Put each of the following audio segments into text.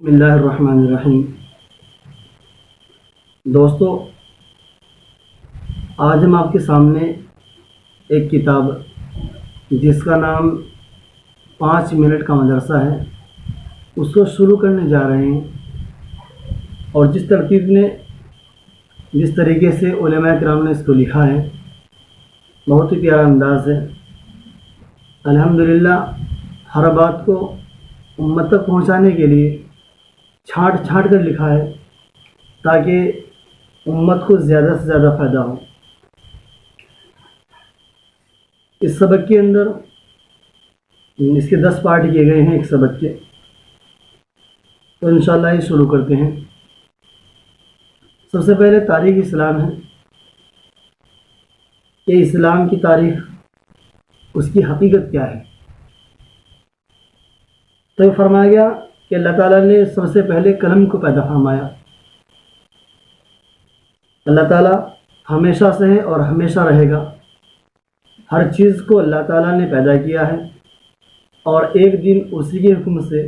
بسم اللہ الرحمن الرحیم۔ دوستو، آج ہم آپ کے سامنے ایک کتاب جس کا نام 5 منٹ کا مدرسہ ہے اس کو شروع کرنے جا رہے ہیں، اور جس ترتیب نے جس طریقے سے علماء کرام نے اس کو لکھا ہے بہت ہی پیارا انداز ہے۔ الحمدللہ ہر بات کو امت تک پہنچانے کے لیے چھانٹ چھانٹ کر لکھا ہے تاکہ امت کو زیادہ سے زیادہ فائدہ ہو۔ اس سبق کے اندر اس کے 10 پارٹ کیے گئے ہیں ایک سبق کے، تو انشاءاللہ یہ شروع کرتے ہیں۔ سب سے پہلے تاریخ اسلام ہے کہ اسلام کی تاریخ، اس کی حقیقت کیا ہے۔ تو یہ فرمایا گیا کہ اللہ تعالیٰ نے سب سے پہلے قلم کو پیدا فرمایا۔ اللہ تعالیٰ ہمیشہ سے ہے اور ہمیشہ رہے گا۔ ہر چیز کو اللہ تعالیٰ نے پیدا کیا ہے، اور ایک دن اسی کے حکم سے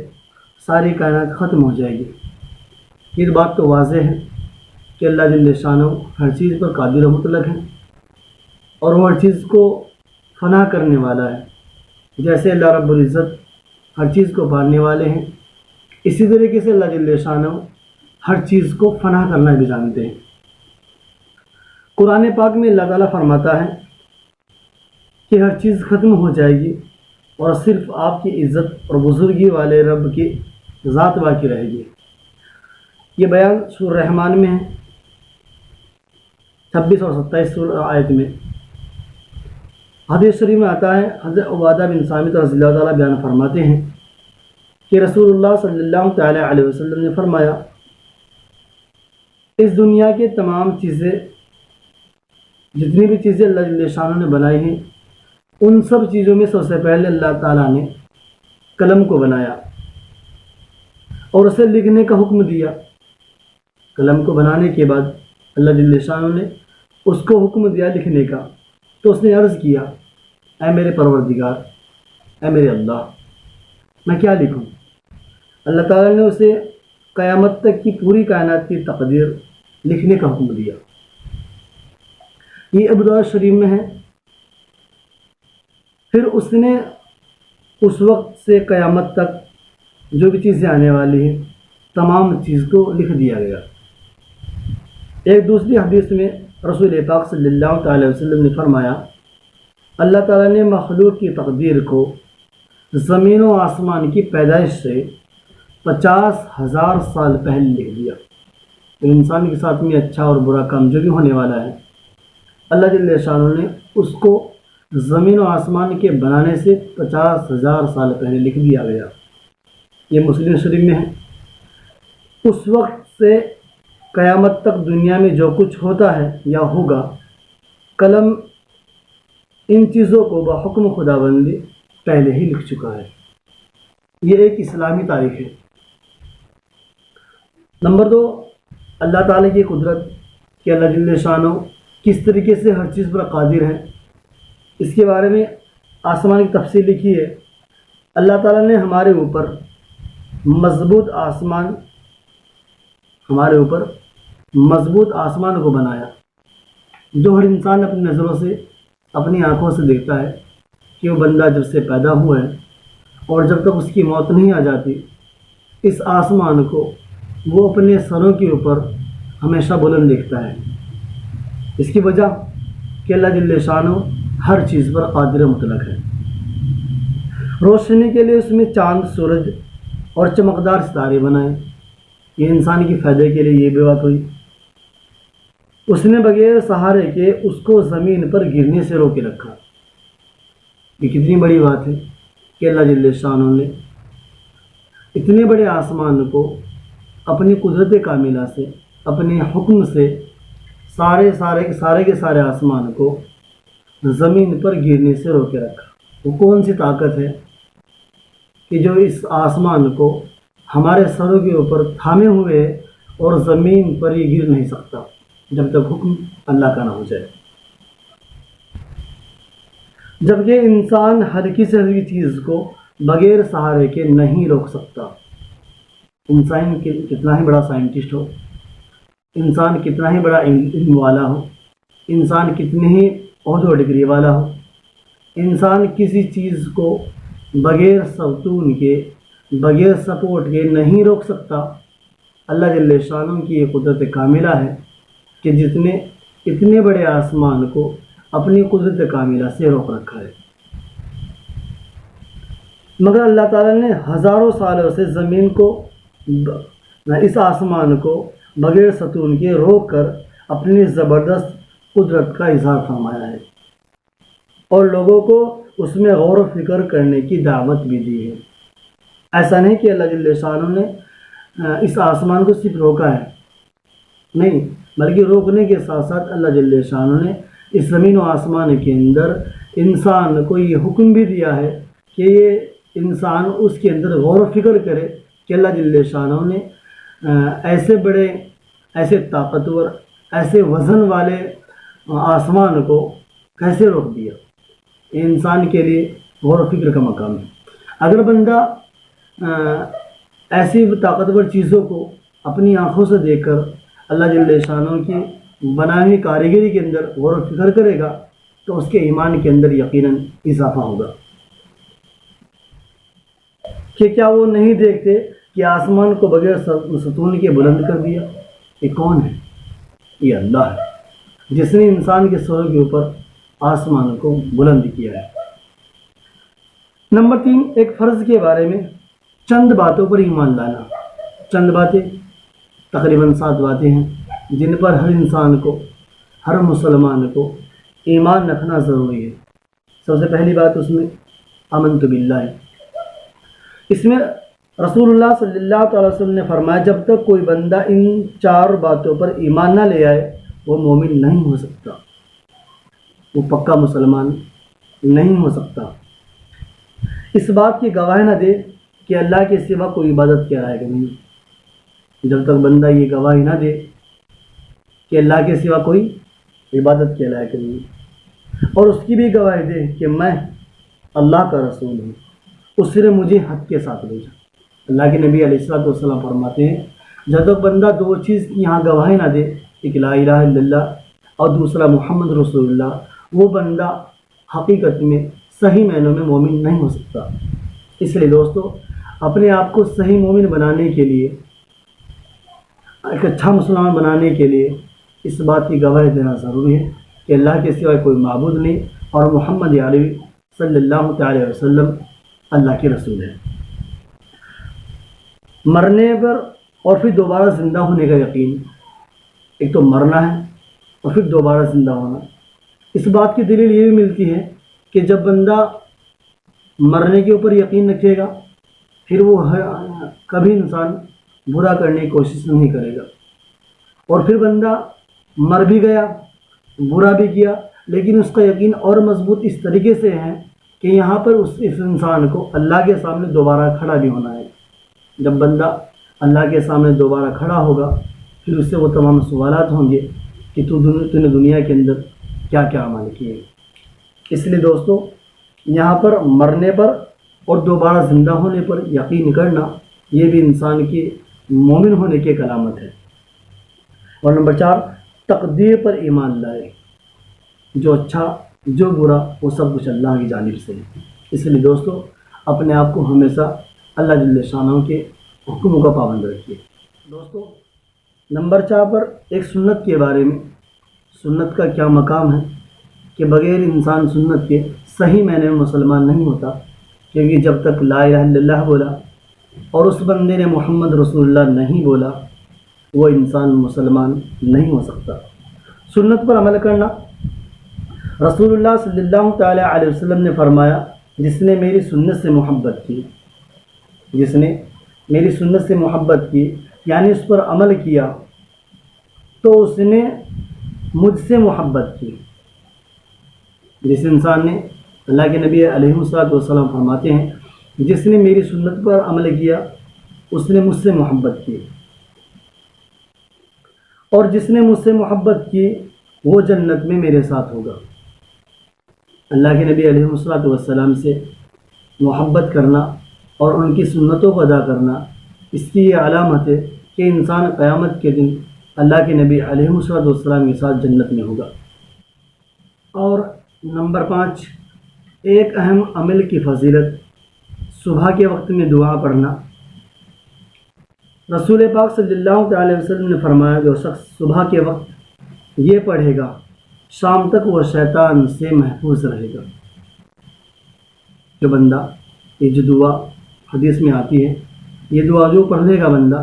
ساری کائنات ختم ہو جائے گی۔ یہ بات تو واضح ہے کہ اللہ جل شانہ ہر چیز پر قادر و مطلق ہے، اور وہ ہر چیز کو فنا کرنے والا ہے۔ جیسے اللہ رب العزت ہر چیز کو پالنے والے ہیں، اسی طریقے سے اللہ جل شانہ ہر چیز کو فنا کرنا بھی جانتے ہیں۔ قرآن پاک میں اللہ تعالیٰ فرماتا ہے کہ ہر چیز ختم ہو جائے گی اور صرف آپ کی عزت اور بزرگی والے رب کی ذات باقی رہے گی۔ یہ بیان سورہ رحمان میں ہے، 26 اور 27 آیت میں۔ حدیث شریف میں آتا ہے، حضرت عبادہ بن صامت رضی اللہ تعالیٰ بیان فرماتے ہیں کہ رسول اللہ صلی اللہ تعالیٰ علیہ وسلم نے فرمایا، اس دنیا کے تمام چیزیں، جتنی بھی چیزیں اللہ جل شانہ نے بنائی ہیں، ان سب چیزوں میں سب سے پہلے اللہ تعالیٰ نے قلم کو بنایا اور اسے لکھنے کا حکم دیا۔ قلم کو بنانے کے بعد اللہ جل شانہ نے اس کو حکم دیا لکھنے کا، تو اس نے عرض کیا، اے میرے پروردگار، اے میرے اللہ، میں کیا لکھوں؟ اللہ تعالیٰ نے اسے قیامت تک کی پوری کائنات کی تقدیر لکھنے کا حکم دیا۔ یہ ابو داؤد شریف میں ہے۔ پھر اس نے اس وقت سے قیامت تک جو بھی چیزیں آنے والی ہیں تمام چیز کو لکھ دیا گیا۔ ایک دوسری حدیث میں رسول پاک صلی اللہ تعالی وسلم نے فرمایا، اللہ تعالیٰ نے مخلوق کی تقدیر کو زمین و آسمان کی پیدائش سے 50,000 سال پہلے لکھ دیا۔ تو انسان کے ساتھ میں اچھا اور برا کام جو بھی ہونے والا ہے، اللہ جل شانہ نے اس کو زمین و آسمان کے بنانے سے 50,000 سال پہلے لکھ دیا گیا۔ یہ مسلم شریف میں ہے۔ اس وقت سے قیامت تک دنیا میں جو کچھ ہوتا ہے یا ہوگا، قلم ان چیزوں کو بحکم خداوندی پہلے ہی لکھ چکا ہے۔ یہ ایک اسلامی تاریخ ہے۔ نمبر 2، اللہ تعالیٰ کی قدرت کہ اللہ جل شانہ کس طریقے سے ہر چیز پر قادر ہے، اس کے بارے میں آسمان کی تفصیل لکھی ہے۔ اللہ تعالیٰ نے ہمارے اوپر مضبوط آسمان کو بنایا، جو ہر انسان اپنی نظروں سے، اپنی آنکھوں سے دیکھتا ہے کہ وہ بندہ جب سے پیدا ہوا ہے اور جب تک اس کی موت نہیں آ جاتی، اس آسمان کو وہ اپنے سروں کے اوپر ہمیشہ بلند دیکھتا ہے۔ اس کی وجہ کہ اللہ جل شانہ ہر چیز پر قادر مطلق ہے۔ روشنی کے لیے اس میں چاند، سورج اور چمکدار ستارے بنائے، یہ انسان کے فائدے کے لیے یہ بھی بات ہوئی۔ اس نے بغیر سہارے کے اس کو زمین پر گرنے سے روکے رکھا۔ یہ کتنی بڑی بات ہے کہ اللہ جل شانہ نے اتنے بڑے آسمان کو اپنی قدرت کاملہ سے، اپنے حکم سے سارے کے سارے آسمان کو زمین پر گرنے سے روکے رکھا۔ وہ کون سی طاقت ہے کہ جو اس آسمان کو ہمارے سروں کے اوپر تھامے ہوئے اور زمین پر یہ گر نہیں سکتا جب تک حکم اللہ کا نہ ہو جائے۔ جبکہ انسان ہلکی سے ہلکی چیز کو بغیر سہارے کے نہیں روک سکتا۔ انسان کتنا ہی بڑا سائنٹسٹ ہو، انسان کتنا ہی بڑا علم والا ہو، انسان کتنی ہی عہدہ و ڈگری والا ہو، انسان کسی چیز کو بغیر ستون کے، بغیر سپورٹ کے نہیں روک سکتا۔ اللہ جل شانہ کی یہ قدرت کاملہ ہے کہ جس نے اتنے بڑے آسمان کو اپنی قدرت کاملہ سے روک رکھا ہے۔ مگر اللہ تعالیٰ نے ہزاروں سالوں سے زمین کو، اس آسمان کو بغیر ستون کے روک کر اپنی زبردست قدرت کا اظہار فرمایا ہے، اور لوگوں کو اس میں غور و فکر کرنے کی دعوت بھی دی ہے۔ ایسا نہیں کہ اللہ جل شانہ نے اس آسمان کو صرف روکا ہے، نہیں، بلکہ روکنے کے ساتھ ساتھ اللہ جل شانہ نے اس زمین و آسمان کے اندر انسان کو یہ حکم بھی دیا ہے کہ یہ انسان اس کے اندر غور و فکر کرے کہ اللہ جل شانہ نے ایسے بڑے، ایسے طاقتور، ایسے وزن والے آسمان کو کیسے روک دیا۔ یہ انسان کے لیے غور و فکر کا مقام ہے۔ اگر بندہ ایسی طاقتور چیزوں کو اپنی آنکھوں سے دیکھ کر اللہ جل شانہ کی بنائی ہوئی کاریگری کے اندر غور و فکر کرے گا تو اس کے ایمان کے اندر یقیناً اضافہ ہوگا۔ کہ کیا وہ نہیں دیکھتے کہ آسمان کو بغیر ستون کے بلند کر دیا؟ یہ کون ہے؟ یہ اللہ ہے، جس نے انسان کے سروں کے اوپر آسمان کو بلند کیا ہے۔ نمبر 3، ایک فرض کے بارے میں چند باتوں پر ایمان لانا۔ چند باتیں، تقریباً 7 باتیں ہیں جن پر ہر انسان کو، ہر مسلمان کو ایمان رکھنا ضروری ہے۔ سب سے پہلی بات اس میں آمنت باللہ ہے۔ اس میں رسول اللہ صلی اللہ تعالی وسلم نے فرمایا جب تک کوئی بندہ ان 4 باتوں پر ایمان نہ لے آئے وہ مومن نہیں ہو سکتا، وہ پکا مسلمان نہیں ہو سکتا۔ اس بات کی گواہی نہ دے کہ اللہ کے سوا کوئی عبادت کے لائق نہیں۔ جب تک بندہ یہ گواہی نہ دے کہ اللہ کے سوا کوئی عبادت کے لائق نہیں، اور اس کی بھی گواہی دے کہ میں اللہ کا رسول ہوں، اس نے مجھے حق کے ساتھ بھیجا۔ اللہ کے نبی علیہ الصلوۃ والسلام فرماتے ہیں جب تک بندہ 2 چیز کی یہاں گواہی نہ دے، ایک لا الہ الا اللہ اور دوسرا محمد رسول اللہ، وہ بندہ حقیقت میں صحیح معنوں میں مومن نہیں ہو سکتا۔ اس لیے دوستو، اپنے آپ کو صحیح مومن بنانے کے لیے، ایک اچھا مسلمان بنانے کے لیے اس بات کی گواہی دینا ضروری ہے کہ اللہ کے سوا کوئی معبود نہیں اور محمد عربی صلی اللہ تعالی وسلم اللہ کے رسول ہے۔ مرنے پر اور پھر دوبارہ زندہ ہونے کا یقین، ایک تو مرنا ہے اور پھر دوبارہ زندہ ہونا۔ اس بات کی دلیل یہ بھی ملتی ہے کہ جب بندہ مرنے کے اوپر یقین رکھے گا پھر وہ کبھی انسان برا کرنے کی کوشش نہیں کرے گا، اور پھر بندہ مر بھی گیا، برا بھی کیا، لیکن اس کا یقین اور مضبوط اس طریقے سے ہے کہ یہاں پر اس انسان کو اللہ کے سامنے دوبارہ کھڑا بھی ہونا ہے۔ جب بندہ اللہ کے سامنے دوبارہ کھڑا ہوگا پھر اس سے وہ تمام سوالات ہوں گے کہ تو نے دنیا کے اندر کیا کیا عمل کیے۔ اس لیے دوستو، یہاں پر مرنے پر اور دوبارہ زندہ ہونے پر یقین کرنا یہ بھی انسان کے مومن ہونے کی ایک علامت ہے۔ اور نمبر 4، تقدیر پر ایمان لائے۔ جو اچھا جو برا وہ سب کچھ اللہ کی جانب سے ہے۔ اس لیے دوستو، اپنے آپ کو ہمیشہ اللہ جل شانہ کے حکموں کا پابند رکھیے۔ دوستو، نمبر 4 پر ایک سنت کے بارے میں، سنت کا کیا مقام ہے کہ بغیر انسان سنت کے صحیح معنی میں مسلمان نہیں ہوتا، کیونکہ جب تک لا الہ الا اللہ بولا اور اس بندے نے محمد رسول اللہ نہیں بولا وہ انسان مسلمان نہیں ہو سکتا۔ سنت پر عمل کرنا، رسول اللہ صلی اللہ تعالی علیہ وسلم نے فرمایا جس نے میری سنت سے محبت کی، جس نے میری سنت سے محبت کی یعنی اس پر عمل کیا تو اس نے مجھ سے محبت کی۔ جس انسان نے، اللہ کے نبی علیہ الصلوۃ والسلام فرماتے ہیں جس نے میری سنت پر عمل کیا اس نے مجھ سے محبت کی، اور جس نے مجھ سے محبت کی وہ جنت میں میرے ساتھ ہوگا۔ اللہ کے نبی علیہ الصلوۃ والسلام سے محبت کرنا اور ان کی سنتوں کو ادا کرنا اس کی یہ علامت ہے کہ انسان قیامت کے دن اللہ کے نبی علیہ الصلوۃ والسلام کے ساتھ جنت میں ہوگا۔ اور نمبر 5، ایک اہم عمل کی فضیلت صبح کے وقت میں دعا پڑھنا۔ رسول پاک صلی اللہ علیہ وسلم نے فرمایا جو شخص صبح کے وقت یہ پڑھے گا شام تک وہ شیطان سے محفوظ رہے گا۔ جو بندہ یہ جو دعا حدیث میں آتی ہے، یہ دعا جو پڑھ لے گا بندہ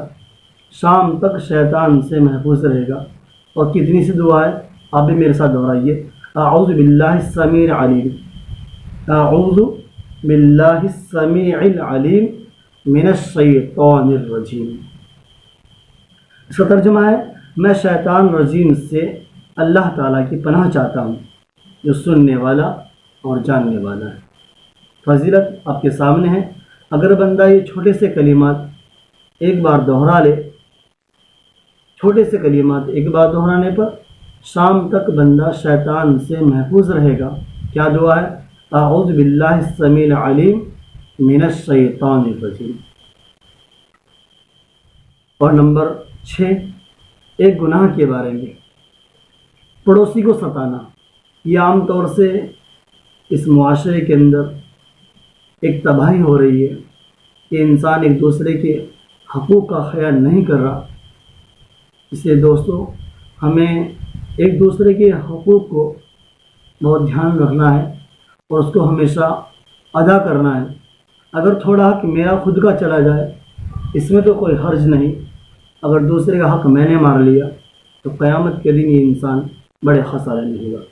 شام تک شیطان سے محفوظ رہے گا۔ اور کتنی سی دعا ہے، آپ بھی میرے ساتھ دہرائیے، اعوذ باللہ السمیع العلیم، اعوذ باللہ السمیع العلیم من الشیطان الرجیم۔ اس کا ترجمہ ہے میں شیطان رجیم سے اللہ تعالیٰ کی پناہ چاہتا ہوں جو سننے والا اور جاننے والا ہے۔ فضیلت آپ کے سامنے ہے۔ اگر بندہ یہ چھوٹے سے کلمات ایک بار دہرا لے، چھوٹے سے کلمات ایک بار دہرانے پر شام تک بندہ شیطان سے محفوظ رہے گا۔ کیا دعا ہے؟ اعوذ باللہ السمیع العلیم من الشیطان الرجیم۔ اور نمبر 6، ایک گناہ کے بارے میں، پڑوسی کو ستانا۔ یہ عام طور سے اس معاشرے کے اندر ایک تباہی ہو رہی ہے کہ انسان ایک دوسرے کے حقوق کا خیال نہیں کر رہا۔ اس لیے دوستو ہمیں ایک دوسرے کے حقوق کو بہت دھیان رکھنا ہے اور اس کو ہمیشہ ادا کرنا ہے۔ اگر تھوڑا حق میرا خود کا چلا جائے اس میں تو کوئی حرج نہیں، اگر دوسرے کا حق میں نے مار لیا تو قیامت کے دن یہ انسان بڑے خسارے میں ہوگا۔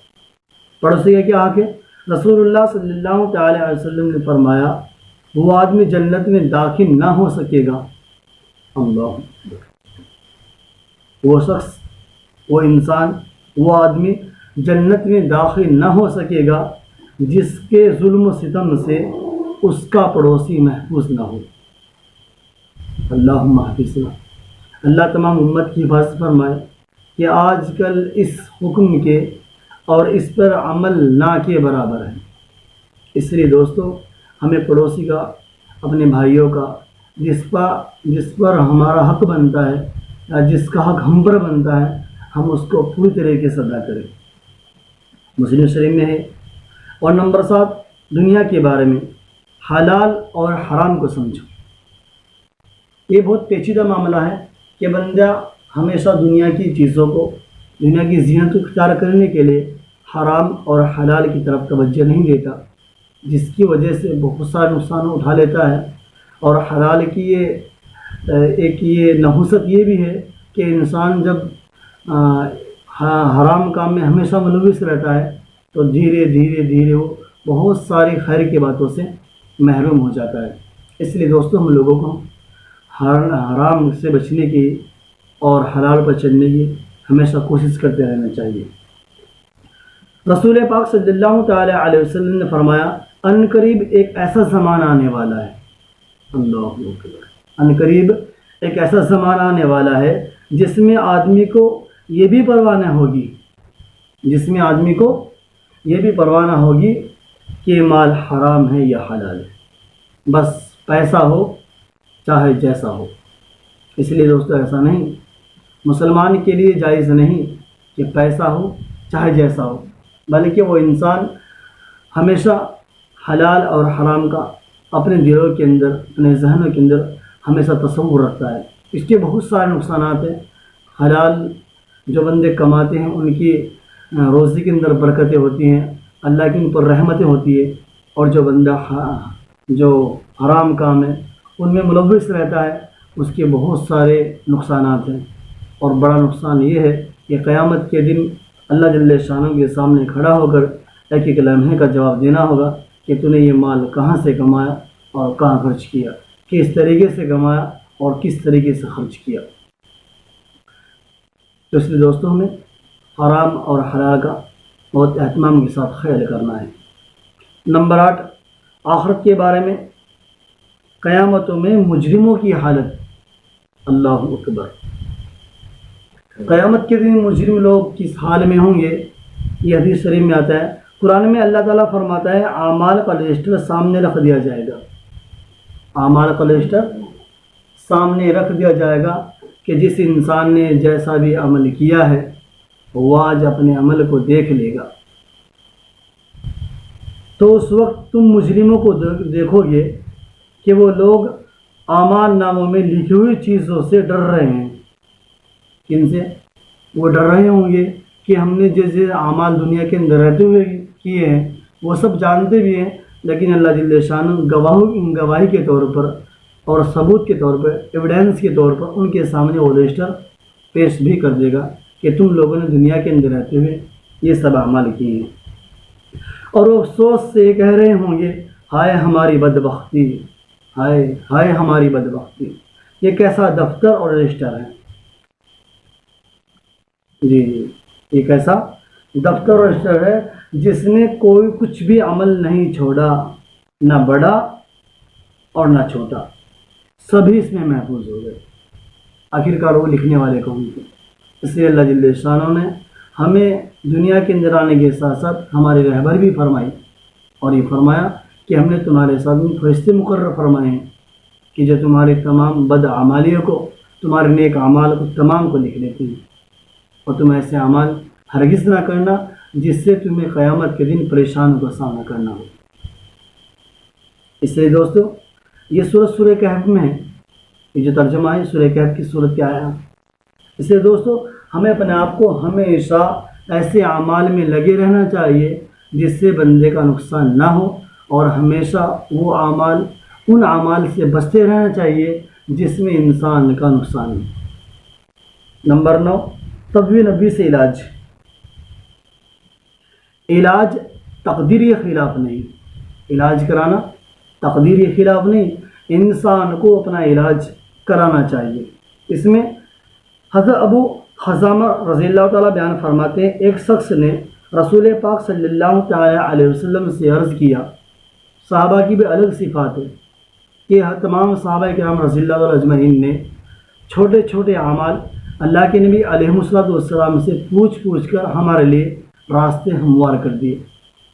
پڑوسی کا کیا حق ہے؟ رسول اللہ صلی اللہ تعالی علیہ وسلم نے فرمایا وہ آدمی جنت میں داخل نہ ہو سکے گا، اللہ وہ شخص، وہ انسان، وہ آدمی جنت میں داخل نہ ہو سکے گا جس کے ظلم و ستم سے اس کا پڑوسی محفوظ نہ ہو۔ اللہم حافظنا۔ اللہ تمام امت کی حفاظت فرمائے کہ آج کل اس حکم کے اور اس پر عمل نہ کے برابر ہے۔ اس لیے دوستو ہمیں پڑوسی کا، اپنے بھائیوں کا، جس پر ہمارا حق بنتا ہے یا جس کا حق ہم پر بنتا ہے، ہم اس کو پوری طریقے سے ادا کریں۔ مسلم شریف میں ہے۔ اور نمبر 7، دنیا کے بارے میں، حلال اور حرام کو سمجھو۔ یہ بہت پیچیدہ معاملہ ہے کہ بندہ ہمیشہ دنیا کی چیزوں کو، دنیا کی زینت کو اختیار کرنے کے لیے حرام اور حلال کی طرف توجہ نہیں دیتا، جس کی وجہ سے بہت سارا نقصان اٹھا لیتا ہے۔ اور حلال کی ایک یہ نحوست یہ بھی ہے کہ انسان جب حرام کام میں ہمیشہ ملوث رہتا ہے تو دھیرے دھیرے وہ بہت ساری خیر کی باتوں سے محروم ہو جاتا ہے۔ اس لیے دوستو ہم لوگوں کو حرام سے بچنے کی اور حلال پر چلنے کی ہمیشہ کوشش کرتے رہنا چاہیے۔ رسول پاک صلی اللہ تعالی علیہ وسلم نے فرمایا ان قریب ایک ایسا زمانہ آنے والا ہے، اللہ اکبر، ان قریب ایک ایسا زمانہ آنے والا ہے جس میں آدمی کو یہ بھی پرواہ نہ ہوگی، جس میں آدمی کو یہ بھی پرواہ نہ ہوگی کہ مال حرام ہے یا حلال ہے، بس پیسہ ہو چاہے جیسا ہو۔ اس لیے دوستو ایسا نہیں، مسلمان کے لیے جائز نہیں کہ پیسہ ہو چاہے جیسا ہو، بلکہ وہ انسان ہمیشہ حلال اور حرام کا اپنے دلوں کے اندر، اپنے ذہنوں کے اندر ہمیشہ تصور رکھتا ہے۔ اس کے بہت سارے نقصانات ہیں۔ حلال جو بندے کماتے ہیں ان کی روزی کے اندر برکتیں ہوتی ہیں، اللہ کی ان پر رحمتیں ہوتی ہے، اور جو بندہ جو حرام کام ہے ان میں ملوث رہتا ہے اس کے بہت سارے نقصانات ہیں۔ اور بڑا نقصان یہ ہے کہ قیامت کے دن اللہ جل شانہ کے سامنے کھڑا ہو کر ایک ایک لمحے کا جواب دینا ہوگا کہ تو نے یہ مال کہاں سے کمایا اور کہاں خرچ کیا، کس طریقے سے کمایا اور کس طریقے سے خرچ کیا۔ تو اس لیے دوستوں ہمیں حرام اور حلال کا بہت اہتمام کے ساتھ خیال کرنا ہے۔ نمبر 8، آخرت کے بارے میں، قیامتوں میں مجرموں کی حالت، اللہ اکبر۔ قیامت کے دن مجرم لوگ کس حال میں ہوں گے، یہ حدیث شریف میں آتا ہے۔ قرآن میں اللہ تعالیٰ فرماتا ہے اعمال کا رجسٹر سامنے رکھ دیا جائے گا، اعمال کا رجسٹر سامنے رکھ دیا جائے گا کہ جس انسان نے جیسا بھی عمل کیا ہے وہ آج اپنے عمل کو دیکھ لے گا۔ تو اس وقت تم مجرموں کو دیکھو گے کہ وہ لوگ اعمال ناموں میں لکھی ہوئی چیزوں سے ڈر رہے ہیں۔ کن سے؟ وہ ڈر رہے ہوں گے کہ ہم نے جیسے اعمال دنیا کے اندر رہتے ہوئے کیے ہیں وہ سب جانتے بھی ہیں، لیکن اللہ جل شانہ گواہی کے طور پر اور ثبوت کے طور پر، ایویڈنس کے طور پر ان کے سامنے وہ رجسٹر پیش بھی کر دے گا کہ تم لوگوں نے دنیا کے اندر رہتے ہوئے یہ سب اعمال کیے ہیں۔ اور وہ افسوس سے کہہ رہے ہوں گے ہائے ہماری بدبختی، ہائے ہائے ہماری بدبختی۔ یہ کیسا دفتر اور رجسٹر ہے؟ جی یہ کیسا دفتر اور رجسٹر ہے جس نے کوئی کچھ بھی عمل نہیں چھوڑا، نہ بڑا اور نہ چھوٹا، سبھی اس میں محفوظ ہو گئے۔ آخرکار وہ لکھنے والے کون تھے؟ اس لیے اللہ جل شانہ نے ہمیں دنیا کے اندر آنے کے ساتھ ساتھ ہماری رہبری بھی فرمائی، اور یہ فرمایا کہ ہم نے تمہارے ساتھ فرشتے مقرر فرمائے ہیں کہ جو تمہاری تمام بد اعمالیوں کو، تمہارے نیک اعمال کو تمام کو لکھ لیتے ہیں، اور تم ایسے اعمال ہرگز نہ کرنا جس سے تمہیں قیامت کے دن پریشان کا سامنا کرنا ہو۔ اس لیے دوستو یہ سورۃ سورہ کہف میں ہے، یہ جو ترجمہ ہے سورہ کہف کی صورت کیا ہے۔ اس لیے دوستو ہمیں اپنے آپ کو ہمیشہ ایسے اعمال میں لگے رہنا چاہیے جس سے بندے کا نقصان نہ ہو، اور ہمیشہ وہ اعمال ان اعمال سے بچتے رہنا چاہیے جس میں انسان کا نقصان ہو۔ نمبر 9، طبی نبی سے علاج۔ علاج تقدیر کے خلاف نہیں، علاج کرانا تقدیر کے خلاف نہیں، انسان کو اپنا علاج کرانا چاہیے۔ اس میں حضرت ابو حزامہ رضی اللہ تعالیٰ بیان فرماتے ہیں ایک شخص نے رسول پاک صلی اللہ تعالیٰ علیہ وسلم سے عرض کیا، صحابہ کی بھی الگ صفات ہے کہ تمام صحابہ کرام رضی اللہ تعالیٰ اجمعین نے چھوٹے چھوٹے اعمال اللہ کے نبی علیہ السلام سے پوچھ کر ہمارے لیے راستے ہموار کر دیے،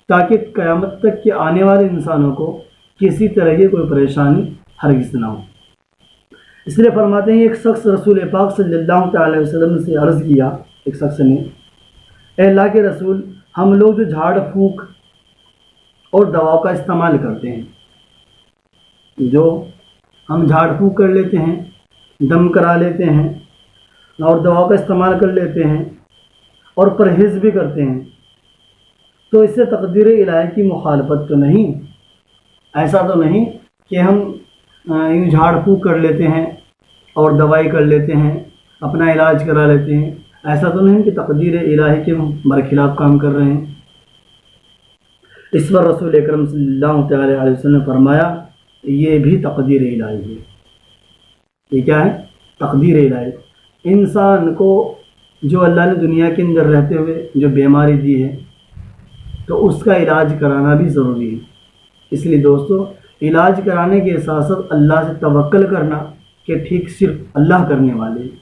تاکہ قیامت تک کے آنے والے انسانوں کو کسی طرح کی کوئی پریشانی ہرگز نہ ہو۔ اس لیے فرماتے ہیں ایک شخص رسول پاک صلی اللہ تعالی علیہ وسلم سے عرض کیا، ایک شخص نے، اے اللہ کے رسول، ہم لوگ جو جھاڑ پھونک اور دواؤں کا استعمال کرتے ہیں، جو ہم جھاڑ پھونک کر لیتے ہیں، دم کرا لیتے ہیں اور دواؤں کا استعمال کر لیتے ہیں اور پرہیز بھی کرتے ہیں، تو اس سے تقدیر الہی کی مخالفت تو نہیں؟ ایسا تو نہیں کہ ہم یوں جھاڑ پھونک کر لیتے ہیں اور دوائی کر لیتے ہیں، اپنا علاج کرا لیتے ہیں، ایسا تو نہیں کہ تقدیر الہی کے برخلاف کام کر رہے ہیں؟ اس پر رسول اکرم صلی اللہ تعالی علیہ وسلم نے فرمایا یہ بھی تقدیر الہی ہے۔ یہ کیا ہے؟ تقدیر الہی۔ انسان کو جو اللہ نے دنیا کے اندر رہتے ہوئے جو بیماری دی ہے تو اس کا علاج کرانا بھی ضروری ہے۔ اس لیے دوستو علاج کرانے کے ساتھ ساتھ اللہ سے توکل کرنا کہ ٹھیک صرف اللہ کرنے والے ہیں۔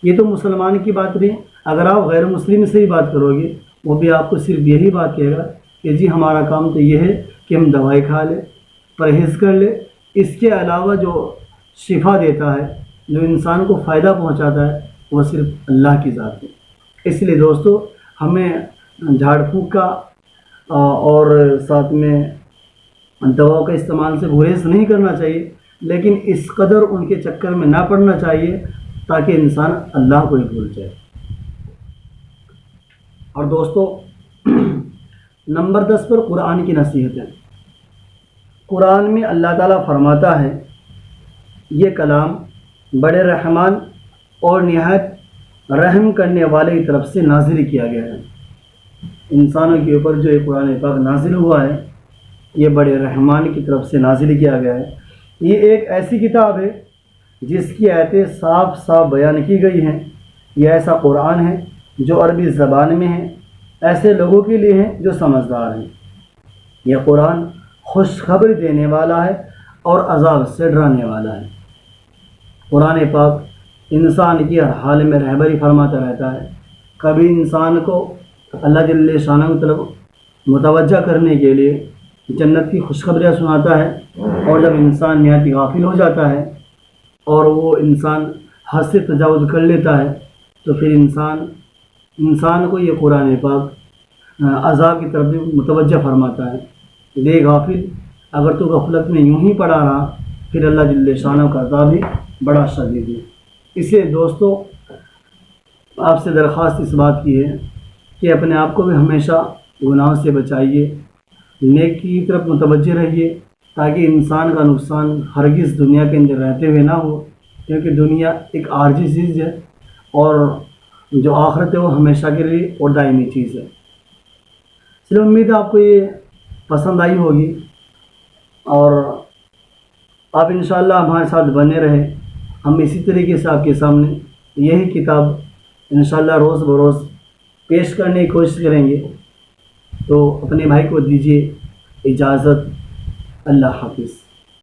یہ تو مسلمان کی بات نہیں، اگر آپ غیر مسلم سے ہی بات کرو گے وہ بھی آپ کو صرف یہی بات کہے گا کہ جی ہمارا کام تو یہ ہے کہ ہم دوائی کھا لیں، پرہیز کر لیں، اس کے علاوہ جو شفا دیتا ہے، جو انسان کو فائدہ پہنچاتا ہے، وہ صرف اللہ کی ذات ہے۔ اس لیے دوستو ہمیں جھاڑ پھونک کا اور ساتھ میں دواؤں کا استعمال سے گریز نہیں کرنا چاہیے، لیکن اس قدر ان کے چکر میں نہ پڑنا چاہیے تاکہ انسان اللہ کو ہی بھول جائے۔ اور دوستو نمبر 10 پر قرآن کی نصیحتیں۔ قرآن میں اللہ تعالیٰ فرماتا ہے یہ کلام بڑے رحمان اور نہایت رحم کرنے والے کی طرف سے نازل کیا گیا ہے۔ انسانوں کے اوپر جو یہ قرآن پاک نازل ہوا ہے یہ بڑے رحمان کی طرف سے نازل کیا گیا ہے۔ یہ ایک ایسی کتاب ہے جس کی آیتیں صاف صاف بیان کی گئی ہیں۔ یہ ایسا قرآن ہے جو عربی زبان میں ہے، ایسے لوگوں کے لیے ہے جو سمجھدار ہیں۔ یہ قرآن خوشخبری دینے والا ہے اور عذاب سے ڈرانے والا ہے۔ قرآن پاک انسان کی ہر حال میں رہبری فرماتا رہتا ہے، کبھی انسان کو اللہ جل شانہ کی طرف متوجہ کرنے کے لیے جنت کی خوشخبریاں سناتا ہے، اور جب انسان نہایت غافل ہو جاتا ہے اور وہ انسان حد سے تجاوز کر لیتا ہے تو پھر انسان کو یہ قرآن پاک عذاب کی طرف بھی متوجہ فرماتا ہے۔ دیکھ غافل، اگر تو غفلت میں یوں ہی پڑا رہا پھر اللہ جل شانہ کا عذاب بھی بڑا شدید ہے۔ اس لیے دوستو، آپ سے درخواست اس بات کی ہے کہ اپنے آپ کو بھی ہمیشہ گناہوں سے بچائیے، نیکی کی طرف متوجہ رہیے، تاکہ انسان کا نقصان ہرگز دنیا کے اندر رہتے ہوئے نہ ہو، کیونکہ دنیا ایک عارضی چیز ہے اور جو آخرت ہے وہ ہمیشہ کے لیے اور دائمی چیز ہے۔ چلو، امید ہے آپ کو یہ پسند آئی ہوگی اور آپ انشاءاللہ ہمارے ساتھ بنے رہیں۔ ہم اسی طریقے سے آپ کے سامنے یہی کتاب انشاءاللہ روز بروز پیش کرنے کی کوشش کریں گے۔ تو اپنے بھائی کو دیجیے اجازت۔ اللہ حافظ۔